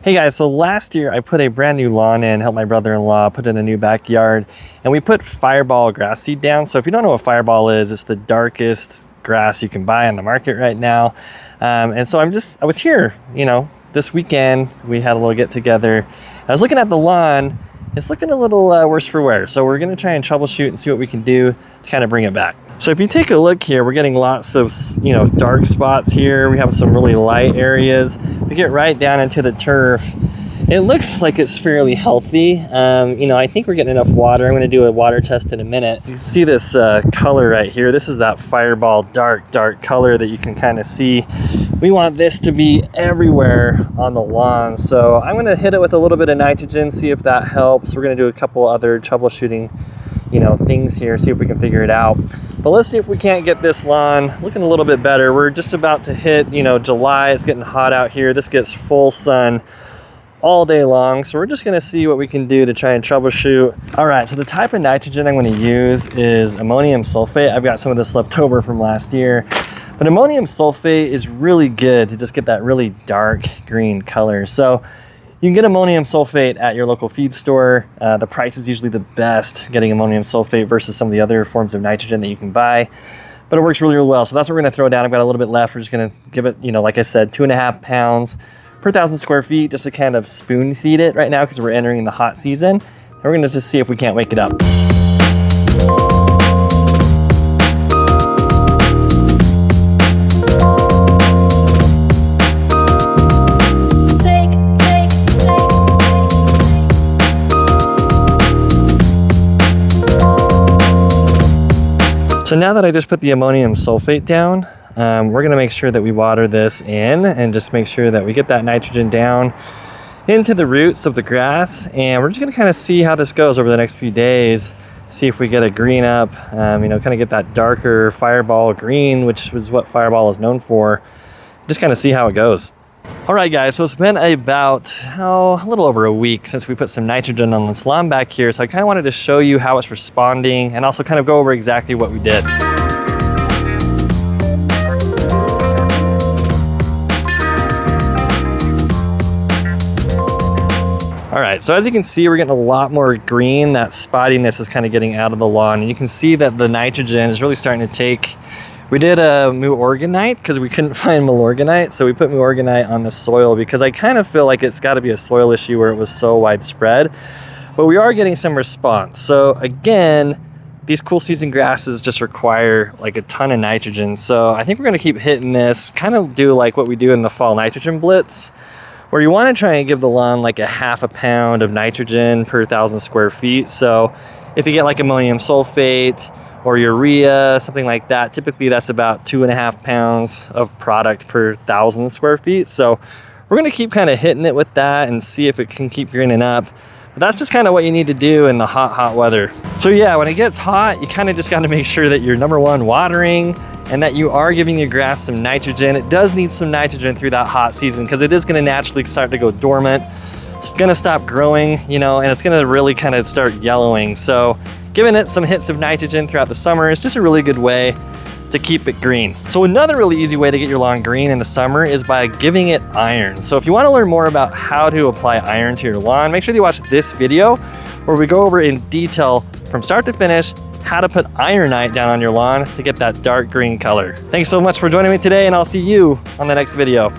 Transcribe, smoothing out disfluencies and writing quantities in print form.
Hey guys, so last year I put a brand new lawn in, helped my brother-in-law put in a new backyard, and we put Fireball grass seed down. So if you don't know what Fireball is, it's the darkest grass you can buy on the market right now. And so I was here, this weekend we had a little get together. I was looking at the lawn. It's looking a little worse for wear. So we're gonna try and troubleshoot and see what we can do to kind of bring it back. So if you take a look here, we're getting lots of, dark spots here. We have some really light areas. We get right down into the turf. It looks like it's fairly healthy. I think we're getting enough water. I'm gonna do a water test in a minute. You see this color right here. This is that Fireball dark color that you can kind of see. We want this to be everywhere on the lawn. So I'm gonna hit it with a little bit of nitrogen, see if that helps. We're gonna do a couple other troubleshooting things here, see if we can figure it out. But let's see if we can't get this lawn looking a little bit better. We're just about to hit, July. It's getting hot out here. This gets full sun all day long. So we're just gonna see what we can do to try and troubleshoot. All right, so the type of nitrogen I'm gonna use is ammonium sulfate. I've got some of this left over from last year. But ammonium sulfate is really good to just get that really dark green color. So you can get ammonium sulfate at your local feed store. The price is usually the best getting ammonium sulfate versus some of the other forms of nitrogen that you can buy. But it works really, really well. So that's what we're gonna throw down. I've got a little bit left. We're just gonna give it, like I said, 2.5 pounds per 1,000 square feet, just to kind of spoon feed it right now because we're entering the hot season. And we're gonna just see if we can't wake it up. So now that I just put the ammonium sulfate down, we're gonna make sure that we water this in and just make sure that we get that nitrogen down into the roots of the grass. And we're just gonna kind of see how this goes over the next few days, see if we get a green up, kind of get that darker Fireball green, which is what Fireball is known for. Just kind of see how it goes. All right, guys, so it's been about, a little over a week since we put some nitrogen on this lawn back here. So I kind of wanted to show you how it's responding and also kind of go over exactly what we did. All right, so as you can see, we're getting a lot more green. That spottiness is kind of getting out of the lawn. And you can see that the nitrogen is really starting to take. We did a Mu-Organite because we couldn't find Milorganite. So we put Mu-Organite on the soil because I kind of feel like it's got to be a soil issue where it was so widespread. But we are getting some response. So again, these cool season grasses just require like a ton of nitrogen. So I think we're going to keep hitting this, kind of do like what we do in the fall nitrogen blitz, where you want to try and give the lawn like a 1/2 pound of nitrogen per 1,000 square feet. So if you get like ammonium sulfate or urea, something like that, typically that's about 2.5 pounds of product per 1,000 square feet. So we're gonna keep kind of hitting it with that and see if it can keep greening up. But that's just kind of what you need to do in the hot weather. So yeah, when it gets hot, you kind of just gotta make sure that you're, number one, watering, and that you are giving your grass some nitrogen. It does need some nitrogen through that hot season because it is gonna naturally start to go dormant. It's gonna stop growing, and it's gonna really kind of start yellowing. So giving it some hits of nitrogen throughout the summer is just a really good way to keep it green. So another really easy way to get your lawn green in the summer is by giving it iron. So if you want to learn more about how to apply iron to your lawn, make sure you watch this video where we go over in detail from start to finish how to put ironite down on your lawn to get that dark green color. Thanks so much for joining me today, and I'll see you on the next video.